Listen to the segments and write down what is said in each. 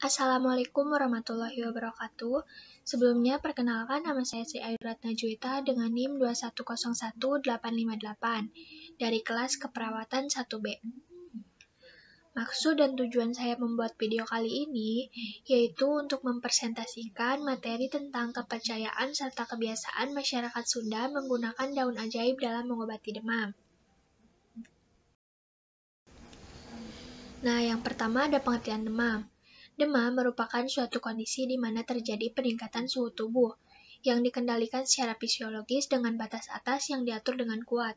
Assalamualaikum warahmatullahi wabarakatuh. Sebelumnya, perkenalkan nama saya Sri Ayu Ratna Juwita dengan NIM 2101858 dari kelas Keperawatan 1B. Maksud dan tujuan saya membuat video kali ini yaitu untuk mempresentasikan materi tentang kepercayaan serta kebiasaan masyarakat Sunda menggunakan daun ajaib dalam mengobati demam. Nah, yang pertama ada pengertian demam. Demam merupakan suatu kondisi di mana terjadi peningkatan suhu tubuh yang dikendalikan secara fisiologis dengan batas atas yang diatur dengan kuat,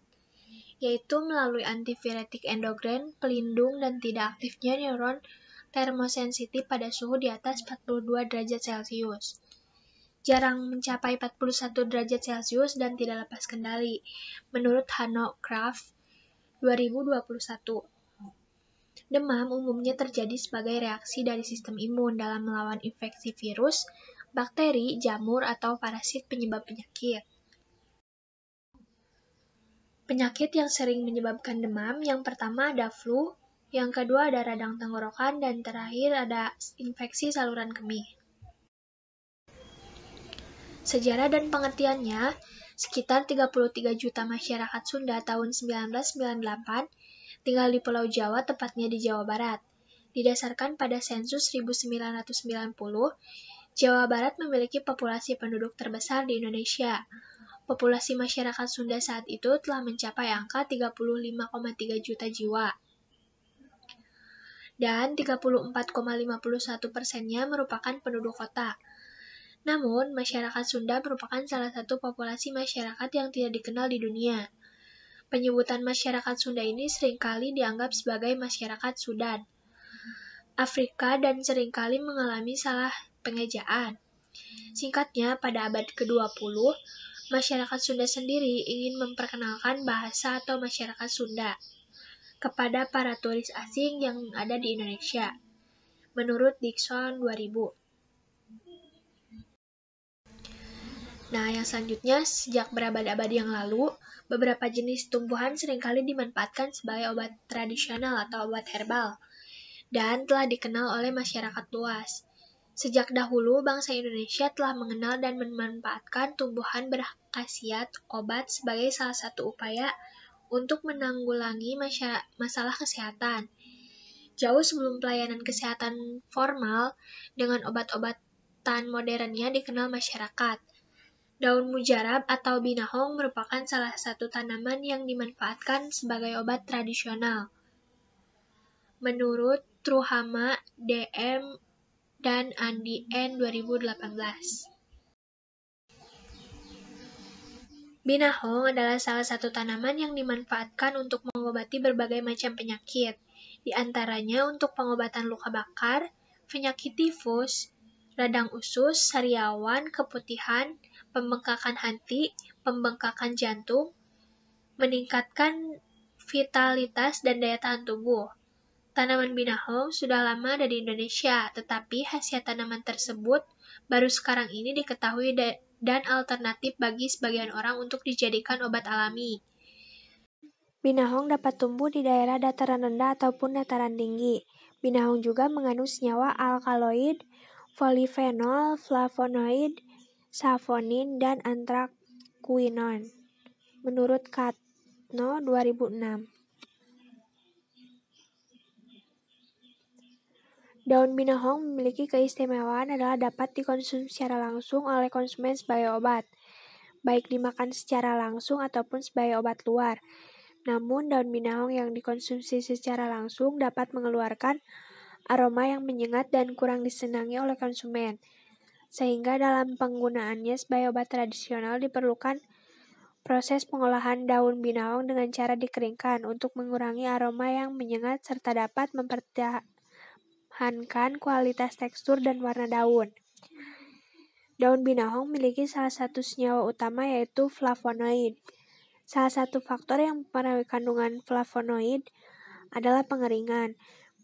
yaitu melalui antiviretik endogren, pelindung, dan tidak aktifnya neuron termosensitif pada suhu di atas 42 derajat Celcius. Jarang mencapai 41 derajat Celcius dan tidak lepas kendali, menurut Hanno Kraft 2021. Demam umumnya terjadi sebagai reaksi dari sistem imun dalam melawan infeksi virus, bakteri, jamur, atau parasit penyebab penyakit. Penyakit yang sering menyebabkan demam, yang pertama ada flu, yang kedua ada radang tenggorokan, dan terakhir ada infeksi saluran kemih. Sejarah dan pengertiannya, sekitar 33 juta masyarakat Sunda tahun 1998 tinggal di Pulau Jawa, tepatnya di Jawa Barat. Didasarkan pada sensus 1990, Jawa Barat memiliki populasi penduduk terbesar di Indonesia. Populasi masyarakat Sunda saat itu telah mencapai angka 35,3 juta jiwa. Dan 34,51%-nya merupakan penduduk kota. Namun, masyarakat Sunda merupakan salah satu populasi masyarakat yang tidak dikenal di dunia. Penyebutan masyarakat Sunda ini seringkali dianggap sebagai masyarakat Sudan, Afrika, dan seringkali mengalami salah pengejaan. Singkatnya, pada abad ke-20, masyarakat Sunda sendiri ingin memperkenalkan bahasa atau masyarakat Sunda kepada para turis asing yang ada di Indonesia, menurut Dixon 2000. Nah, yang selanjutnya, sejak berabad-abad yang lalu, beberapa jenis tumbuhan seringkali dimanfaatkan sebagai obat tradisional atau obat herbal, dan telah dikenal oleh masyarakat luas. Sejak dahulu, bangsa Indonesia telah mengenal dan memanfaatkan tumbuhan berkhasiat obat sebagai salah satu upaya untuk menanggulangi masalah kesehatan. Jauh sebelum pelayanan kesehatan formal dengan obat-obatan modernnya dikenal masyarakat. Daun mujarab atau binahong merupakan salah satu tanaman yang dimanfaatkan sebagai obat tradisional. Menurut Truhama, DM, dan Andi N. 2018. Binahong adalah salah satu tanaman yang dimanfaatkan untuk mengobati berbagai macam penyakit, di antaranya untuk pengobatan luka bakar, penyakit tifus, radang usus, sariawan, keputihan, pembengkakan hati, pembengkakan jantung, meningkatkan vitalitas dan daya tahan tubuh. Tanaman binahong sudah lama ada di Indonesia, tetapi khasiat tanaman tersebut baru sekarang ini diketahui dan alternatif bagi sebagian orang untuk dijadikan obat alami. Binahong dapat tumbuh di daerah dataran rendah ataupun dataran tinggi. Binahong juga mengandung senyawa alkaloid, polifenol, flavonoid, savonin, dan anthraquinone. Menurut Katno 2006. Daun binahong memiliki keistimewaan adalah dapat dikonsumsi secara langsung oleh konsumen sebagai obat, baik dimakan secara langsung ataupun sebagai obat luar. Namun, daun binahong yang dikonsumsi secara langsung dapat mengeluarkan aroma yang menyengat dan kurang disenangi oleh konsumen, sehingga dalam penggunaannya sebagai obat tradisional diperlukan proses pengolahan daun binahong dengan cara dikeringkan untuk mengurangi aroma yang menyengat serta dapat mempertahankan kualitas tekstur dan warna daun. Daun binahong memiliki salah satu senyawa utama yaitu flavonoid. Salah satu faktor yang mempengaruhi kandungan flavonoid adalah pengeringan.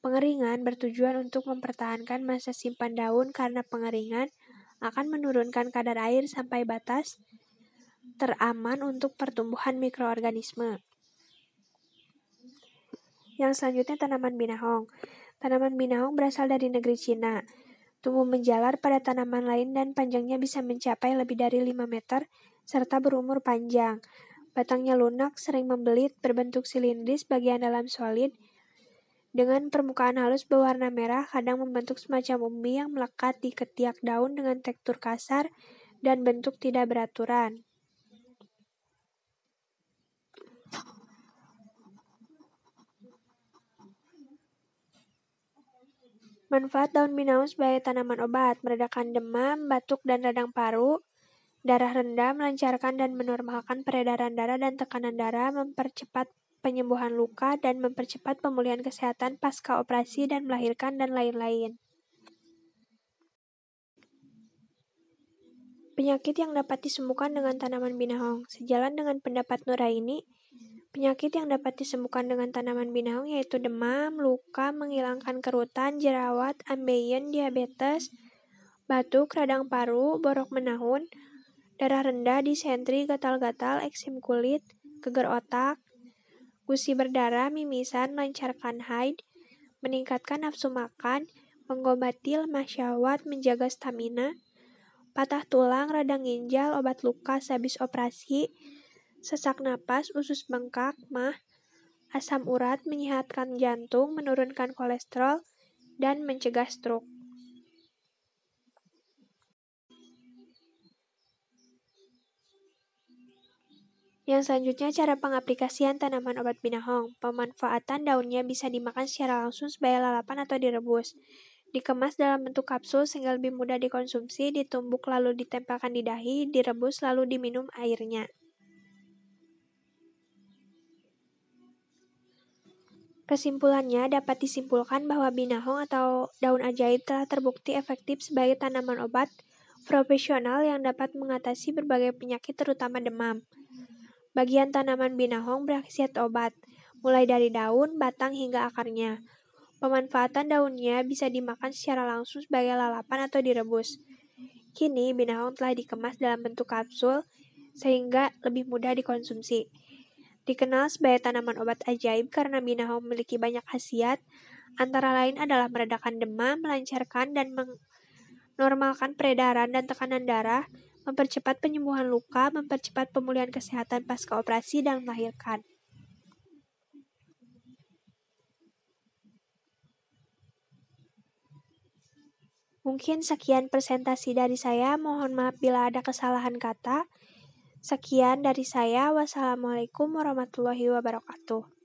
Pengeringan bertujuan untuk mempertahankan masa simpan daun karena pengeringan akan menurunkan kadar air sampai batas teraman untuk pertumbuhan mikroorganisme. Yang selanjutnya tanaman binahong. Tanaman binahong berasal dari negeri Cina. tumbuh menjalar pada tanaman lain dan panjangnya bisa mencapai lebih dari 5 meter, serta berumur panjang. Batangnya lunak, sering membelit, berbentuk silindris bagian dalam solid, dengan permukaan halus berwarna merah, kadang membentuk semacam umbi yang melekat di ketiak daun dengan tekstur kasar dan bentuk tidak beraturan. Manfaat daun binahong sebagai tanaman obat: meredakan demam, batuk dan radang paru, darah rendah, melancarkan dan menormalkan peredaran darah dan tekanan darah, mempercepat penyembuhan luka, dan mempercepat pemulihan kesehatan pasca operasi dan melahirkan, dan lain-lain. Penyakit yang dapat disembuhkan dengan tanaman binahong. Sejalan dengan pendapat Nuraini, penyakit yang dapat disembuhkan dengan tanaman binahong yaitu demam, luka, menghilangkan kerutan, jerawat, ambeien, diabetes, batuk, radang paru, borok menahun, darah rendah, disentri, gatal-gatal, eksem kulit, geger otak, gusi berdarah, mimisan, melancarkan haid, meningkatkan nafsu makan, mengobati lemah syahwat, menjaga stamina, patah tulang, radang ginjal, obat luka sehabis operasi, sesak napas, usus bengkak, mah, asam urat, menyehatkan jantung, menurunkan kolesterol, dan mencegah stroke. Yang selanjutnya, cara pengaplikasian tanaman obat binahong. Pemanfaatan daunnya bisa dimakan secara langsung sebagai lalapan atau direbus. Dikemas dalam bentuk kapsul sehingga lebih mudah dikonsumsi, ditumbuk lalu ditempelkan di dahi, direbus lalu diminum airnya. Kesimpulannya, dapat disimpulkan bahwa binahong atau daun ajaib telah terbukti efektif sebagai tanaman obat profesional yang dapat mengatasi berbagai penyakit terutama demam. Bagian tanaman binahong berkhasiat obat, mulai dari daun, batang, hingga akarnya. Pemanfaatan daunnya bisa dimakan secara langsung sebagai lalapan atau direbus. Kini, binahong telah dikemas dalam bentuk kapsul sehingga lebih mudah dikonsumsi. Dikenal sebagai tanaman obat ajaib karena binahong memiliki banyak khasiat, antara lain adalah meredakan demam, melancarkan dan menormalkan peredaran dan tekanan darah, mempercepat penyembuhan luka, mempercepat pemulihan kesehatan pasca operasi dan melahirkan. Mungkin sekian presentasi dari saya, mohon maaf bila ada kesalahan kata. Sekian dari saya, wassalamualaikum warahmatullahi wabarakatuh.